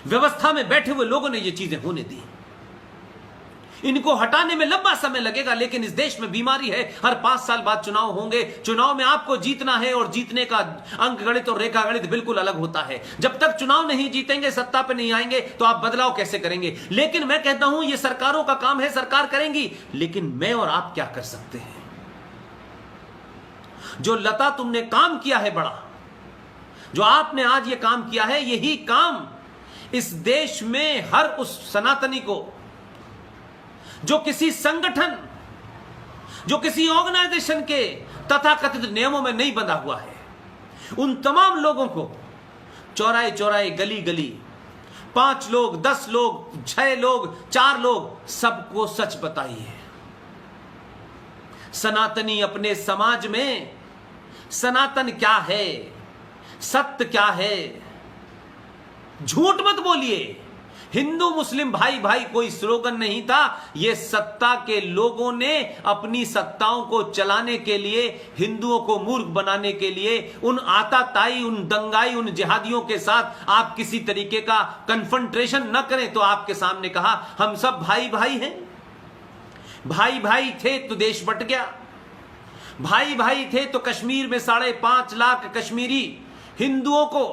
व्यवस्था में बैठे हुए लोगों ने ये चीजें होने दी। इनको हटाने में लंबा समय लगेगा, लेकिन इस देश में बीमारी है, हर 5 साल बाद चुनाव होंगे। चुनाव में आपको जीतना है और जीतने का अंक गणित और रेखा गणित बिल्कुल अलग होता है। जब तक चुनाव नहीं जीतेंगे, सत्ता पे नहीं आएंगे, तो आप बदलाव कैसे करेंगे? लेकिन मैं कहता हूं यह सरकारों का काम है, सरकार करेंगी, लेकिन मैं और आप क्या कर सकते हैं? जो लता तुमने काम किया है बड़ा, जो आपने आज ये काम किया है, यही काम इस देश में हर उस सनातनी को जो किसी संगठन, जो किसी ऑर्गेनाइजेशन के तथाकथित नियमों में नहीं बंधा हुआ है, उन तमाम लोगों को चौराहे चौराहे, गली गली, 5 लोग, 10 लोग, 6 लोग, 4 लोग, सबको सच बताइए। सनातनी अपने समाज में सनातन क्या है, सत्य क्या है, झूठ मत बोलिए। हिंदू मुस्लिम भाई भाई कोई स्लोगन नहीं था, यह सत्ता के लोगों ने अपनी सत्ताओं को चलाने के लिए, हिंदुओं को मूर्ख बनाने के लिए, उन आताताई, उन दंगाई, उन जिहादियों के साथ आप किसी तरीके का कन्फ्रंटेशन न करें। तो आपके सामने कहा हम सब भाई भाई हैं। भाई भाई थे तो देश बट गया, भाई भाई थे तो कश्मीर में 5.5 लाख कश्मीरी हिंदुओं को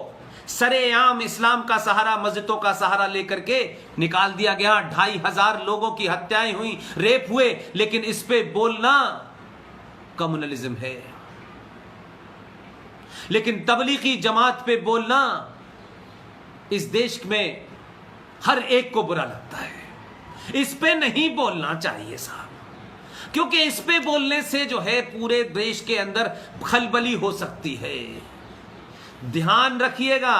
सरेआम इस्लाम का सहारा, मस्जिदों का सहारा लेकर के निकाल दिया गया। 2,500 लोगों की हत्याएं हुई, रेप हुए, लेकिन इस पे बोलना कम्युनलिज्म है। लेकिन तबलीगी जमात पे बोलना इस देश में हर एक को बुरा लगता है। इस पे नहीं बोलना चाहिए साहब, क्योंकि इस पे बोलने से जो है पूरे देश के अंदर खलबली हो सकती है। ध्यान रखिएगा,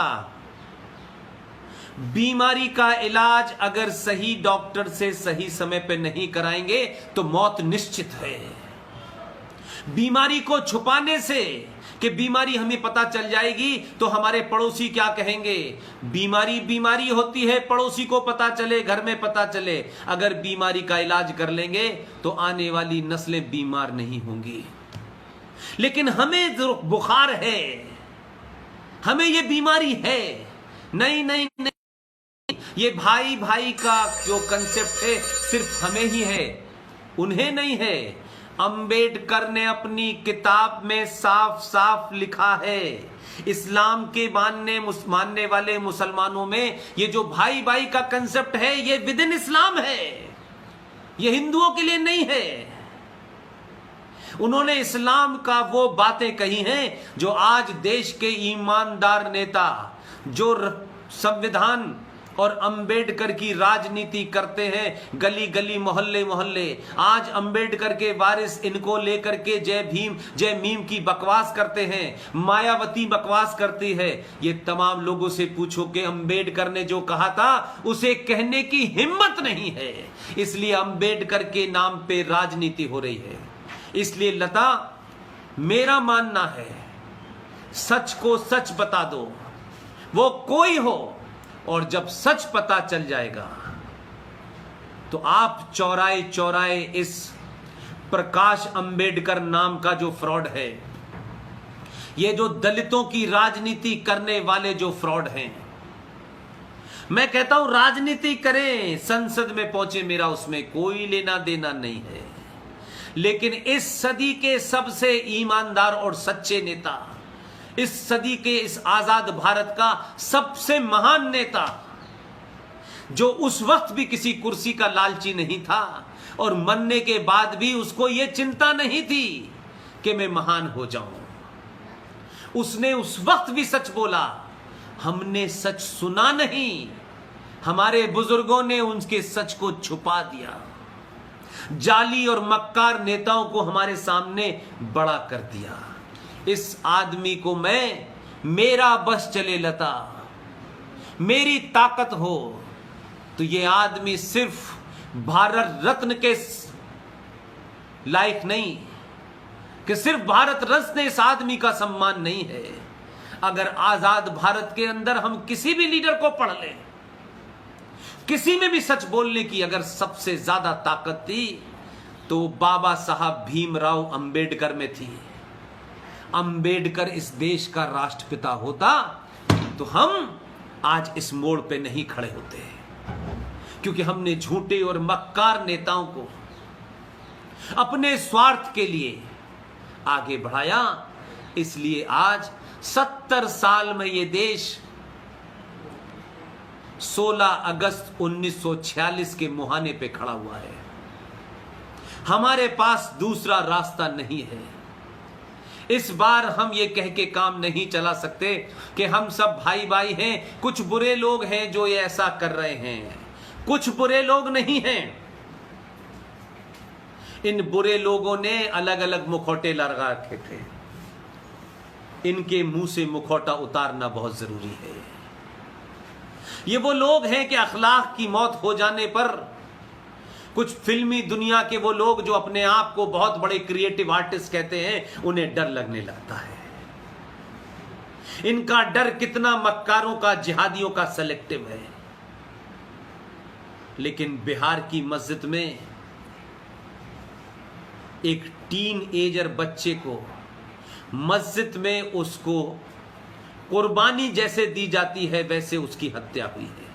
बीमारी का इलाज अगर सही डॉक्टर से सही समय पे नहीं कराएंगे तो मौत निश्चित है। बीमारी को छुपाने से कि बीमारी हमें पता चल जाएगी तो हमारे पड़ोसी क्या कहेंगे, बीमारी बीमारी होती है, पड़ोसी को पता चले, घर में पता चले। अगर बीमारी का इलाज कर लेंगे तो आने वाली नस्लें बीमार नहीं होंगी। लेकिन हमें जो बुखार है, हमें ये बीमारी है, नहीं नहीं नहीं, ये भाई भाई का जो कंसेप्ट है सिर्फ हमें ही है, उन्हें नहीं है। अंबेडकर ने अपनी किताब में साफ साफ लिखा है, इस्लाम के मानने वाले मुसलमानों में ये जो भाई भाई का कंसेप्ट है ये विद इन इस्लाम है, ये हिंदुओं के लिए नहीं है। उन्होंने इस्लाम का वो बातें कही हैं जो आज देश के ईमानदार नेता जो संविधान और अंबेडकर की राजनीति करते हैं, गली गली, मोहल्ले मोहल्ले, आज अंबेडकर के वारिस इनको लेकर के जय भीम जय मीम की बकवास करते हैं, मायावती बकवास करती है। ये तमाम लोगों से पूछो कि अंबेडकर ने जो कहा था उसे कहने की हिम्मत नहीं है, इसलिए अंबेडकर के नाम पे राजनीति हो रही है। इसलिए लता, मेरा मानना है सच को सच बता दो, वो कोई हो, और जब सच पता चल जाएगा तो आप चौराहे चौराहे इस प्रकाश अंबेडकर नाम का जो फ्रॉड है, ये जो दलितों की राजनीति करने वाले जो फ्रॉड हैं, मैं कहता हूं राजनीति करें, संसद में पहुंचे, मेरा उसमें कोई लेना देना नहीं है। लेकिन इस सदी के सबसे ईमानदार और सच्चे नेता, इस सदी के इस आजाद भारत का सबसे महान नेता, जो उस वक्त भी किसी कुर्सी का लालची नहीं था और मरने के बाद भी उसको यह चिंता नहीं थी कि मैं महान हो जाऊं, उसने उस वक्त भी सच बोला। हमने सच सुना नहीं, हमारे बुजुर्गों ने उनके सच को छुपा दिया, जाली और मक्कार नेताओं को हमारे सामने बड़ा कर दिया। इस आदमी को मैं, मेरा बस चले लता, मेरी ताकत हो तो ये आदमी सिर्फ भारत रत्न के लायक नहीं, कि सिर्फ भारत रत्न इस आदमी का सम्मान नहीं है। अगर आजाद भारत के अंदर हम किसी भी लीडर को पढ़ लें, किसी में भी सच बोलने की अगर सबसे ज्यादा ताकत थी तो बाबा साहब भीमराव अंबेडकर में थी। अंबेडकर इस देश का राष्ट्रपिता होता तो हम आज इस मोड़ पे नहीं खड़े होते, क्योंकि हमने झूठे और मक्कार नेताओं को अपने स्वार्थ के लिए आगे बढ़ाया। इसलिए आज 70 साल में यह देश 16 अगस्त 1946 के मुहाने पे खड़ा हुआ है। हमारे पास दूसरा रास्ता नहीं है। इस बार हम ये कह के काम नहीं चला सकते कि हम सब भाई भाई हैं। कुछ बुरे लोग हैं जो ये ऐसा कर रहे हैं, कुछ बुरे लोग नहीं हैं। इन बुरे लोगों ने अलग अलग मुखौटे लगा रखे थे। इनके मुंह से मुखौटा उतारना बहुत जरूरी है। ये वो लोग हैं कि अखलाक की मौत हो जाने पर कुछ फिल्मी दुनिया के वो लोग जो अपने आप को बहुत बड़े क्रिएटिव आर्टिस्ट कहते हैं, उन्हें डर लगने लगता है। इनका डर कितना मक्कारों का, जिहादियों का सेलेक्टिव है। लेकिन बिहार की मस्जिद में एक टीन एजर बच्चे को मस्जिद में उसको कुर्बानी जैसे दी जाती है, वैसे उसकी हत्या हुई है।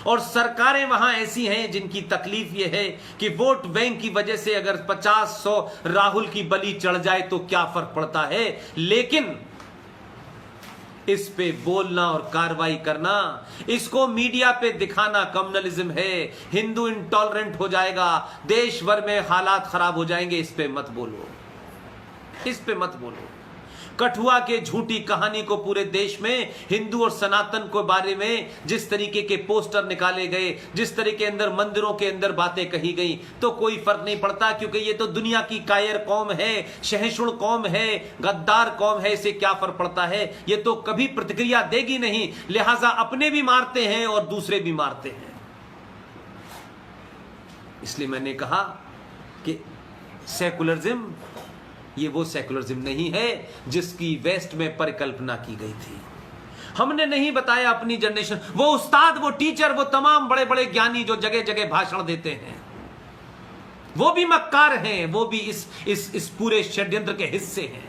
और सरकारें वहां ऐसी हैं जिनकी तकलीफ यह है कि वोट बैंक की वजह से अगर 50-100 राहुल की बलि चढ़ जाए तो क्या फर्क पड़ता है, लेकिन इस पे बोलना और कार्रवाई करना, इसको मीडिया पे दिखाना कम्युनलिज्म है, हिंदू इंटॉलरेंट हो जाएगा, देश भर में हालात खराब हो जाएंगे, इस पे मत बोलो, इस पे मत बोलो। कठुआ के झूठी कहानी को पूरे देश में हिंदू और सनातन के बारे में जिस तरीके के पोस्टर निकाले गए, जिस तरीके अंदर मंदिरों के अंदर बातें कही गई, तो कोई फर्क नहीं पड़ता, क्योंकि ये तो दुनिया की कायर कौम है, सहिष्णु कौम है, गद्दार कौम है। इसे क्या फर्क पड़ता है? ये तो कभी प्रतिक्रिया देगी नहीं, लिहाजा अपने भी मारते हैं और दूसरे भी मारते हैं। इसलिए मैंने कहा कि सेकुलरिज्म ये वो सेकुलरिज्म नहीं है जिसकी वेस्ट में परिकल्पना की गई थी। हमने नहीं बताया अपनी जनरेशन, वो उस्ताद, वो टीचर, वो तमाम बड़े बड़े ज्ञानी जो जगह जगह भाषण देते हैं, वो भी मक्कार हैं, वो भी इस पूरे षड्यंत्र के हिस्से हैं।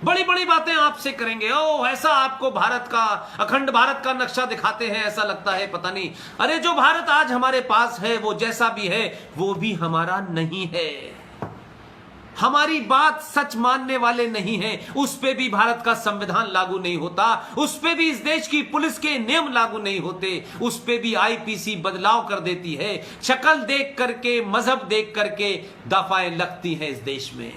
बड़ी बड़ी बातें आपसे करेंगे, ओ ऐसा आपको भारत का, अखंड भारत का नक्शा दिखाते हैं, ऐसा लगता है पता नहीं। अरे जो भारत आज हमारे पास है, वो जैसा भी है, वो भी हमारा नहीं है। हमारी बात सच मानने वाले नहीं हैं, उस पे भी भारत का संविधान लागू नहीं होता, उस पे भी इस देश की पुलिस के नियम लागू नहीं होते, उस पे भी आईपीसी बदलाव कर देती है। शक्ल देख करके, मजहब देख करके दफाएं लगती हैं इस देश में।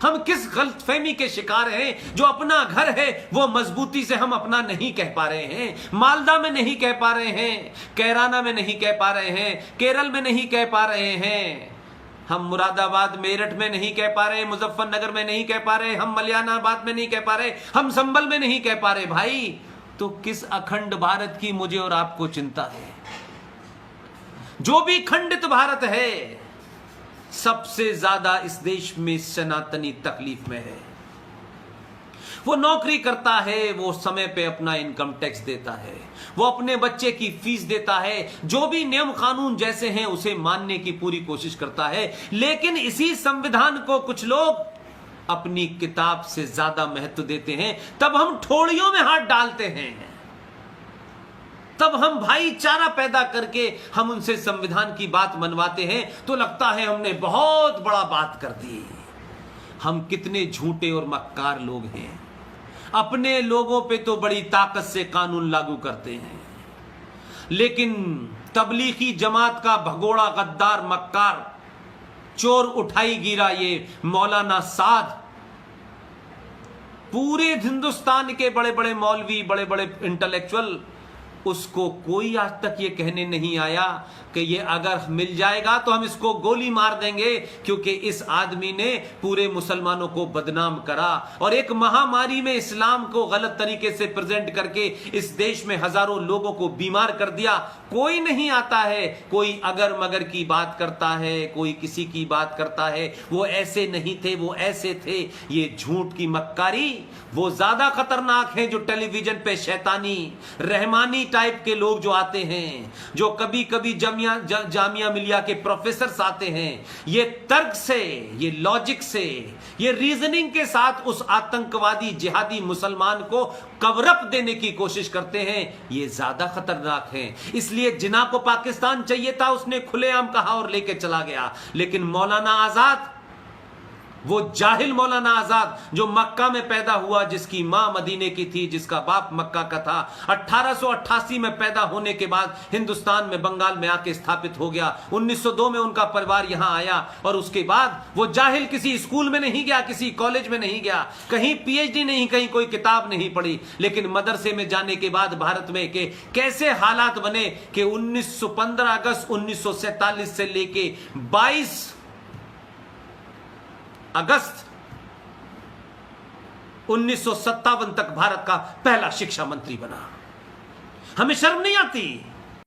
हम किस गलतफहमी के शिकार हैं? जो अपना घर है वो मजबूती से हम अपना नहीं कह पा रहे हैं, मालदा में नहीं कह पा रहे हैं, कैराना में नहीं कह पा रहे हैं, केरल में नहीं कह पा रहे हैं, हम मुरादाबाद मेरठ में नहीं कह पा रहे, मुजफ्फरनगर में नहीं कह पा रहे, हम मलियानाबाद में नहीं कह पा रहे, हम संभल में नहीं कह पा रहे। भाई, तो किस अखंड भारत की मुझे और आपको चिंता है? जो भी खंडित भारत है, सबसे ज्यादा इस देश में सनातनी तकलीफ में है। वो नौकरी करता है, वो समय पे अपना इनकम टैक्स देता है, वो अपने बच्चे की फीस देता है, जो भी नियम कानून जैसे हैं उसे मानने की पूरी कोशिश करता है। लेकिन इसी संविधान को कुछ लोग अपनी किताब से ज्यादा महत्व देते हैं। तब हम ठोड़ियों में हाथ डालते हैं, तब हम भाईचारा पैदा करके हम उनसे संविधान की बात मनवाते हैं, तो लगता है हमने बहुत बड़ा बात कर दी। हम कितने झूठे और मक्कार लोग हैं। अपने लोगों पे तो बड़ी ताकत से कानून लागू करते हैं, लेकिन तबलीगी जमात का भगोड़ा, गद्दार, मक्कार, चोर उठाई गिरा ये मौलाना साद, पूरे हिंदुस्तान के बड़े बड़े मौलवी, बड़े बड़े इंटेलेक्चुअल, उसको कोई आज तक ये कहने नहीं आया कि ये अगर मिल जाएगा तो हम इसको गोली मार देंगे, क्योंकि इस आदमी ने पूरे मुसलमानों को बदनाम करा और एक महामारी में इस्लाम को गलत तरीके से प्रेजेंट करके इस देश में हजारों लोगों को बीमार कर दिया। कोई नहीं आता है, कोई अगर मगर की बात करता है, कोई किसी की बात करता है, वो ऐसे नहीं थे, वो ऐसे थे। ये झूठ की मक्कारी वो ज्यादा खतरनाक है जो टेलीविजन पे शैतानी रहमानी टाइप के लोग जो आते हैं, जो कभी कभी जामिया मिलिया के प्रोफेसर्स आते हैं, ये तर्क से, ये लॉजिक से, ये रीजनिंग के साथ उस आतंकवादी जिहादी मुसलमान को कवरअप देने की कोशिश करते हैं, ये ज्यादा खतरनाक है। इसलिए जिन्ना को पाकिस्तान चाहिए था उसने खुलेआम कहा और लेके चला गया। लेकिन मौलाना आजाद, वो जाहिल मौलाना आजाद जो मक्का में पैदा हुआ, जिसकी मां मदीने की थी, जिसका बाप मक्का का था, 1888 में पैदा होने के बाद हिंदुस्तान में बंगाल में आके स्थापित हो गया। 1902 में उनका परिवार यहां आया और उसके बाद वो जाहिल किसी स्कूल में नहीं गया, किसी कॉलेज में नहीं गया, कहीं पीएचडी नहीं, कहीं कोई किताब नहीं पढ़ी। लेकिन मदरसे में जाने के बाद भारत में के कैसे हालात बने कि 15 अगस्त 1947 से लेके 22 अगस्त 1957 तक भारत का पहला शिक्षा मंत्री बना। हमें शर्म नहीं आती?